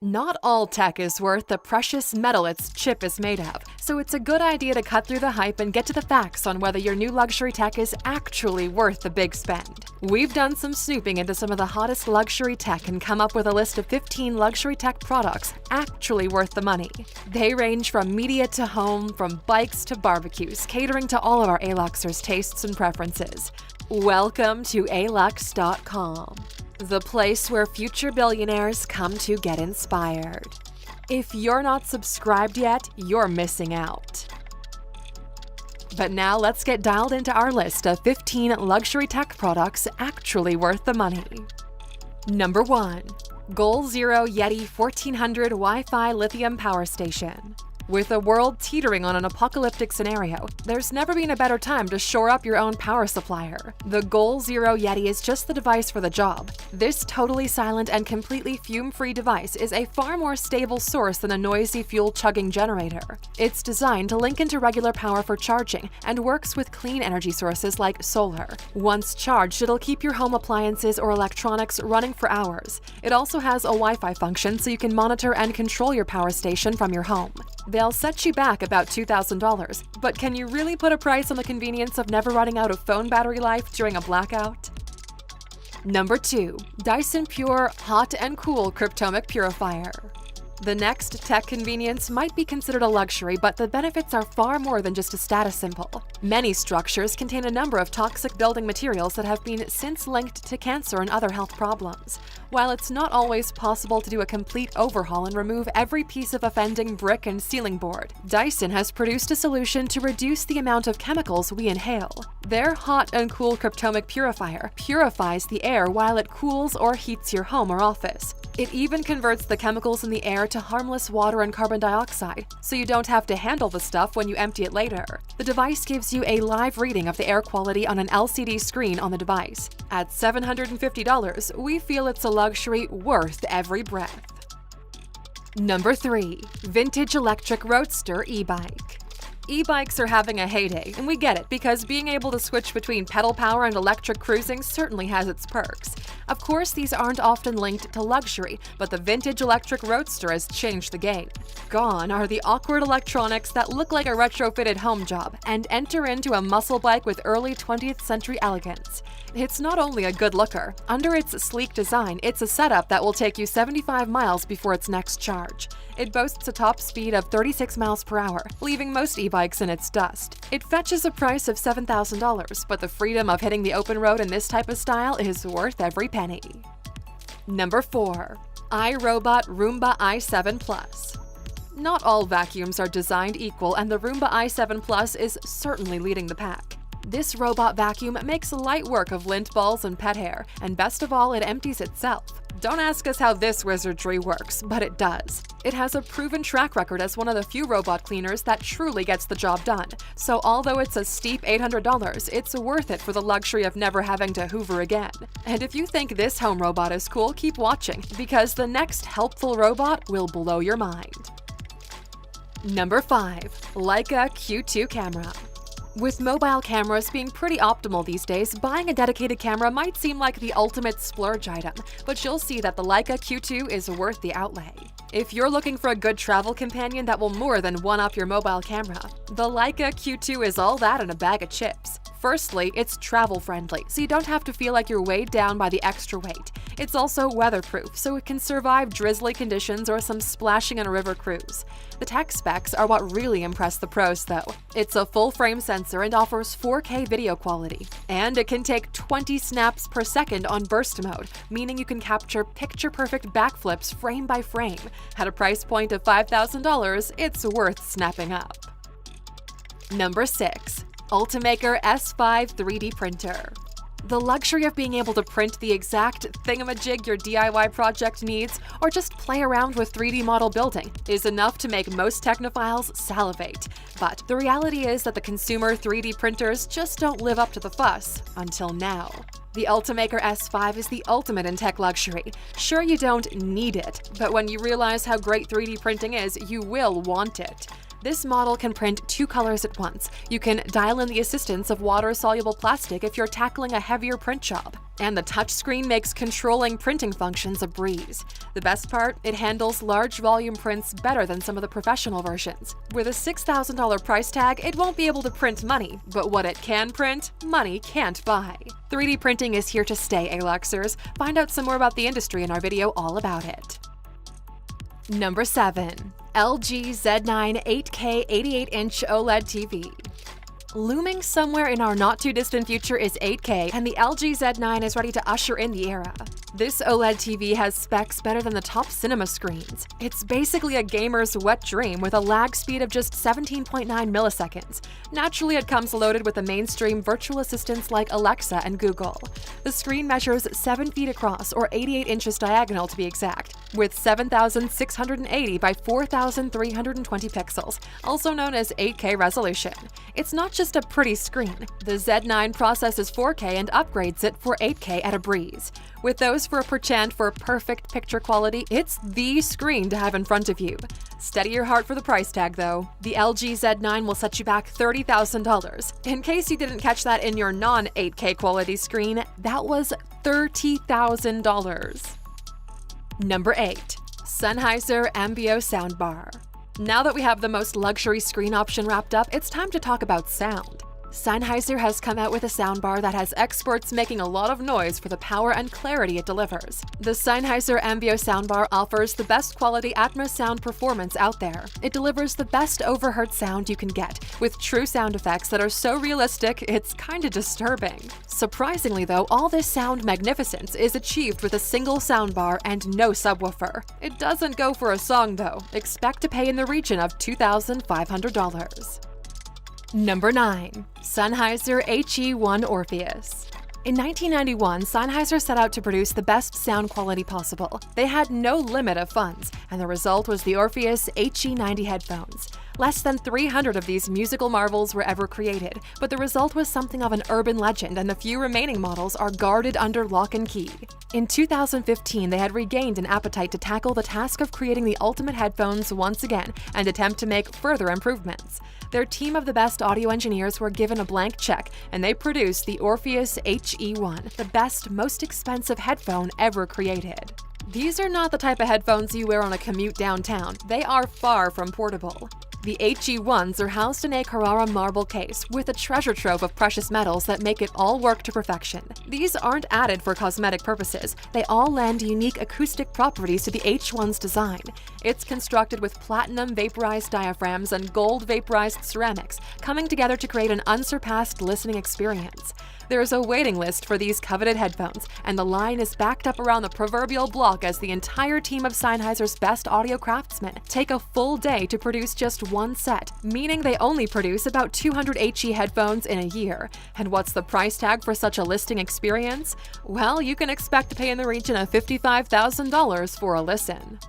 Not all tech is worth the precious metal its chip is made of, so it's a good idea to cut through the hype and get to the facts on whether your new luxury tech is actually worth the big spend. We've done some snooping into some of the hottest luxury tech and come up with a list of 15 luxury tech products actually worth the money. They range from media to home, from bikes to barbecues, catering to all of our A-Luxers' tastes and preferences. Welcome to alux.com. The place where future billionaires come to get inspired. If you're not subscribed yet, you're missing out. But now let's get dialed into our list of 15 luxury tech products actually worth the money. Number 1. GoalZero Yeti 1400 Wi-Fi Lithium Power Station. With the world teetering on an apocalyptic scenario, there's never been a better time to shore up your own power supplier. The GoalZero Yeti is just the device for the job. This totally silent and completely fume-free device is a far more stable source than a noisy fuel-chugging generator. It's designed to link into regular power for charging and works with clean energy sources like solar. Once charged, it'll keep your home appliances or electronics running for hours. It also has a Wi-Fi function so you can monitor and control your power station from your home. They'll set you back about $2,000, but can you really put a price on the convenience of never running out of phone battery life during a blackout? Number 2. Dyson Pure Hot and Cool Cryptomic Purifier. The next tech convenience might be considered a luxury, but the benefits are far more than just a status symbol. Many structures contain a number of toxic building materials that have been since linked to cancer and other health problems. While it's not always possible to do a complete overhaul and remove every piece of offending brick and ceiling board, Dyson has produced a solution to reduce the amount of chemicals we inhale. Their Hot and Cool Cryptomic Purifier purifies the air while it cools or heats your home or office. It even converts the chemicals in the air to harmless water and carbon dioxide, so you don't have to handle the stuff when you empty it later. The device gives you a live reading of the air quality on an LCD screen on the device. At $750, we feel it's a luxury worth every breath. Number 3. Vintage Electric Roadster e-bike. E-bikes are having a heyday, and we get it because being able to switch between pedal power and electric cruising certainly has its perks. Of course, these aren't often linked to luxury, but the vintage electric roadster has changed the game. Gone are the awkward electronics that look like a retrofitted home job, and enter into a muscle bike with early 20th century elegance. It's not only a good looker. Under its sleek design, it's a setup that will take you 75 miles before its next charge. It boasts a top speed of 36 miles per hour, leaving most e-bikes in its dust. It fetches a price of $7,000, but the freedom of hitting the open road in this type of style is worth every penny. Number 4. iRobot Roomba i7 Plus. Not all vacuums are designed equal, and the Roomba i7 Plus is certainly leading the pack. This robot vacuum makes light work of lint balls and pet hair, and best of all, it empties itself. Don't ask us how this wizardry works, but it does. It has a proven track record as one of the few robot cleaners that truly gets the job done. So although it's a steep $800, it's worth it for the luxury of never having to hoover again. And if you think this home robot is cool, keep watching, because the next helpful robot will blow your mind. Number 5. Leica Q2 Camera. With mobile cameras being pretty optimal these days, buying a dedicated camera might seem like the ultimate splurge item, but you'll see that the Leica Q2 is worth the outlay. If you're looking for a good travel companion that will more than one-up your mobile camera, the Leica Q2 is all that in a bag of chips. Firstly, it's travel-friendly, so you don't have to feel like you're weighed down by the extra weight. It's also weatherproof, so it can survive drizzly conditions or some splashing on a river cruise. The tech specs are what really impress the pros, though. It's a full-frame sensor and offers 4K video quality. And it can take 20 snaps per second on burst mode, meaning you can capture picture-perfect backflips frame by frame. At a price point of $5,000, it's worth snapping up. Number 6. Ultimaker S5 3D Printer. The luxury of being able to print the exact thingamajig your DIY project needs, or just play around with 3D model building, is enough to make most technophiles salivate. But the reality is that the consumer 3D printers just don't live up to the fuss, until now. The Ultimaker S5 is the ultimate in tech luxury. Sure, you don't need it, but when you realize how great 3D printing is, you will want it. This model can print 2 colors at once. You can dial in the assistance of water-soluble plastic if you're tackling a heavier print job. And the touchscreen makes controlling printing functions a breeze. The best part, it handles large volume prints better than some of the professional versions. With a $6,000 price tag, it won't be able to print money, but what it can print, money can't buy. 3D printing is here to stay, Aluxers. Find out some more about the industry in our video all about it. Number 7. LG Z9 8K 88-inch OLED TV. Looming somewhere in our not-too-distant future is 8K, and the LG Z9 is ready to usher in the era. This OLED TV has specs better than the top cinema screens. It's basically a gamer's wet dream with a lag speed of just 17.9 milliseconds. Naturally, it comes loaded with the mainstream virtual assistants like Alexa and Google. The screen measures 7 feet across, or 88 inches diagonal to be exact, with 7,680 by 4,320 pixels, also known as 8K resolution. It's not just a pretty screen. The Z9 processes 4K and upgrades it for 8K at a breeze. With those for a perchant for perfect picture quality, it's the screen to have in front of you. Steady your heart for the price tag, though. The LG Z9 will set you back $30,000. In case you didn't catch that in your non-8K quality screen, that was $30,000. Number 8. Sennheiser Ambeo Soundbar. Now that we have the most luxury screen option wrapped up, it's time to talk about sound. Sennheiser has come out with a soundbar that has experts making a lot of noise for the power and clarity it delivers. The Sennheiser Ambeo soundbar offers the best quality Atmos sound performance out there. It delivers the best overheard sound you can get, with true sound effects that are so realistic it's kinda disturbing. Surprisingly though, all this sound magnificence is achieved with a single soundbar and no subwoofer. It doesn't go for a song though. Expect to pay in the region of $2,500. Number 9. Sennheiser HE1 Orpheus. In 1991, Sennheiser set out to produce the best sound quality possible. They had no limit of funds, and the result was the Orpheus HE90 headphones. Less than 300 of these musical marvels were ever created, but the result was something of an urban legend, and the few remaining models are guarded under lock and key. In 2015, they had regained an appetite to tackle the task of creating the ultimate headphones once again and attempt to make further improvements. Their team of the best audio engineers were given a blank check, and they produced the Orpheus HE1, the best, most expensive headphone ever created. These are not the type of headphones you wear on a commute downtown. They are far from portable. The HE1s are housed in a Carrara marble case with a treasure trove of precious metals that make it all work to perfection. These aren't added for cosmetic purposes. They all lend unique acoustic properties to the H1's design. It's constructed with platinum vaporized diaphragms and gold vaporized ceramics, coming together to create an unsurpassed listening experience. There's a waiting list for these coveted headphones, and the line is backed up around the proverbial block as the entire team of Sennheiser's best audio craftsmen take a full day to produce just one set, meaning they only produce about 200 HE headphones in a year. And what's the price tag for such a listing experience? Well, you can expect to pay in the region of $55,000 for a listen.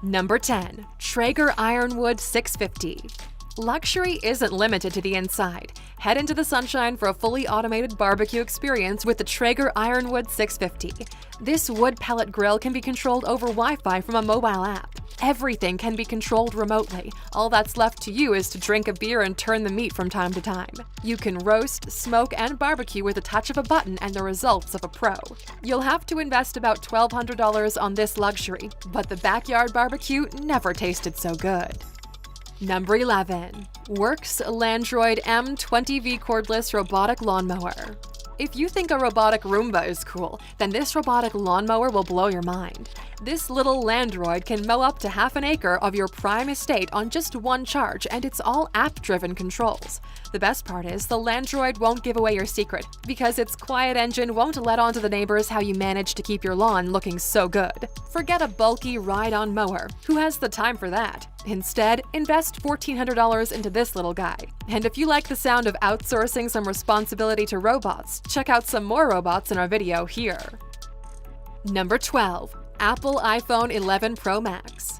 Number 10. Traeger Ironwood 650. Luxury isn't limited to the inside. Head into the sunshine for a fully automated barbecue experience with the Traeger Ironwood 650. This wood pellet grill can be controlled over Wi-Fi from a mobile app. Everything can be controlled remotely. All that's left to you is to drink a beer and turn the meat from time to time. You can roast, smoke, and barbecue with a touch of a button and the results of a pro. You'll have to invest about $1,200 on this luxury, but the backyard barbecue never tasted so good. Number 11. Works Landroid M20V Cordless Robotic Lawnmower. If you think a robotic Roomba is cool, then this robotic lawnmower will blow your mind. This little Landroid can mow up to half an acre of your prime estate on just one charge, and it's all app-driven controls. The best part is the Landroid won't give away your secret, because its quiet engine won't let on to the neighbors how you manage to keep your lawn looking so good. Forget a bulky ride-on mower. Who has the time for that? Instead, invest $1,400 into this little guy. And if you like the sound of outsourcing some responsibility to robots, check out some more robots in our video here. Number 12. Apple iPhone 11 Pro Max.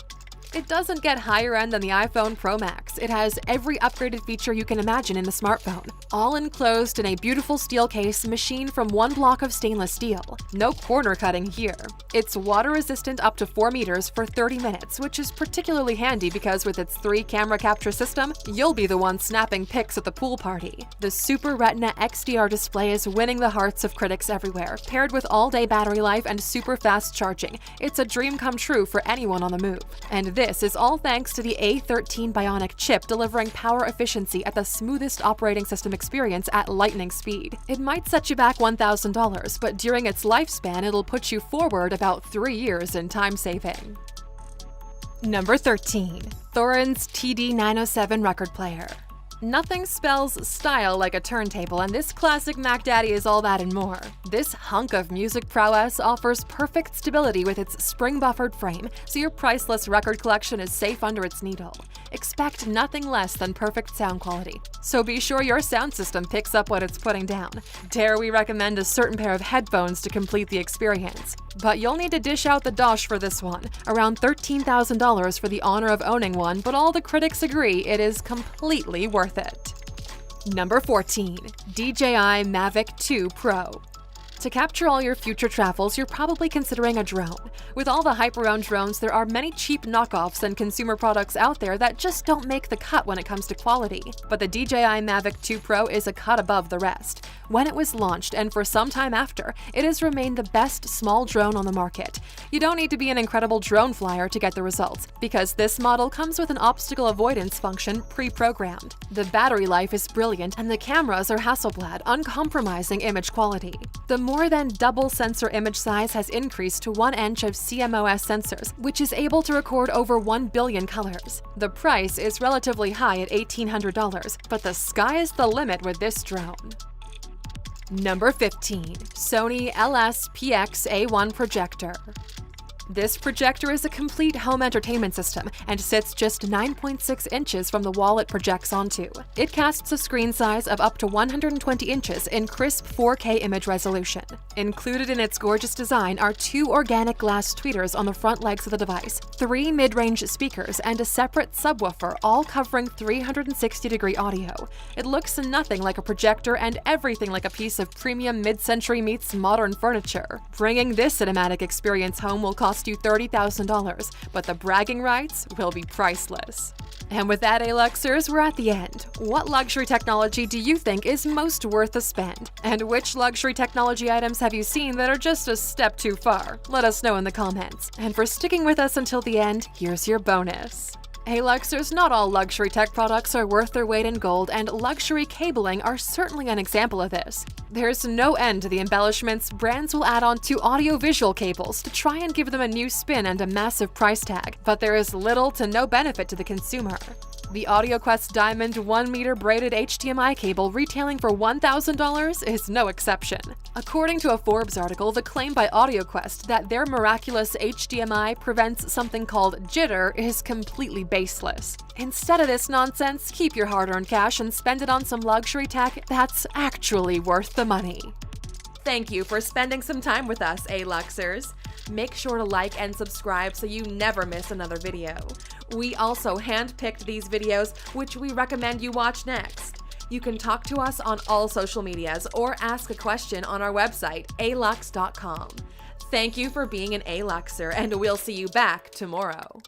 It doesn't get higher end than the iPhone Pro Max. It has every upgraded feature you can imagine in a smartphone, all enclosed in a beautiful steel case machined from one block of stainless steel. No corner cutting here. It's water resistant up to 4 meters for 30 minutes, which is particularly handy because with its 3-camera capture system, you'll be the one snapping pics at the pool party. The Super Retina XDR display is winning the hearts of critics everywhere. Paired with all-day battery life and super fast charging, it's a dream come true for anyone on the move. And this is all thanks to the A13 Bionic chip delivering power efficiency at the smoothest operating system experience at lightning speed. It might set you back $1,000, but during its lifespan, it'll put you forward about 3 years in time saving. Number 13. Thorn's TD907 record player. Nothing spells style like a turntable, and this classic Mac Daddy is all that and more. This hunk of music prowess offers perfect stability with its spring-buffered frame, so your priceless record collection is safe under its needle. Expect nothing less than perfect sound quality, so be sure your sound system picks up what it's putting down. Dare we recommend a certain pair of headphones to complete the experience. But you'll need to dish out the dosh for this one, around $13,000 for the honor of owning one, but all the critics agree it is completely worth it. Number 14. DJI Mavic 2 Pro. To capture all your future travels, you're probably considering a drone. With all the hype around drones, there are many cheap knockoffs and consumer products out there that just don't make the cut when it comes to quality. But the DJI Mavic 2 Pro is a cut above the rest. When it was launched, and for some time after, it has remained the best small drone on the market. You don't need to be an incredible drone flyer to get the results, because this model comes with an obstacle avoidance function pre-programmed. The battery life is brilliant, and the cameras are Hasselblad, uncompromising image quality. The more than double sensor image size has increased to 1 inch of CMOS sensors, which is able to record over 1 billion colors. The price is relatively high at $1,800, but the sky is the limit with this drone. Number 15. Sony LS-PX-A1 projector. This projector is a complete home entertainment system and sits just 9.6 inches from the wall it projects onto. It casts a screen size of up to 120 inches in crisp 4K image resolution. Included in its gorgeous design are 2 organic glass tweeters on the front legs of the device, 3 mid-range speakers, and a separate subwoofer, all covering 360-degree audio. It looks nothing like a projector and everything like a piece of premium mid-century meets modern furniture. Bringing this cinematic experience home will cost you $30,000, but the bragging rights will be priceless. And with that, A-Luxers, we're at the end. What luxury technology do you think is most worth the spend? And which luxury technology items have you seen that are just a step too far? Let us know in the comments. And for sticking with us until the end, here's your bonus. A-Luxers, not all luxury tech products are worth their weight in gold, and luxury cabling are certainly an example of this. There's no end to the embellishments brands will add on to audio-visual cables to try and give them a new spin and a massive price tag, but there is little to no benefit to the consumer. The AudioQuest Diamond 1-meter braided HDMI cable retailing for $1,000 is no exception. According to a Forbes article, the claim by AudioQuest that their miraculous HDMI prevents something called jitter is completely baseless. Instead of this nonsense, keep your hard-earned cash and spend it on some luxury tech that's actually worth the money. Thank you for spending some time with us, A-Luxers. Make sure to like and subscribe so you never miss another video. We also hand-picked these videos, which we recommend you watch next. You can talk to us on all social medias or ask a question on our website, alux.com. Thank you for being an A-Luxer, and we'll see you back tomorrow.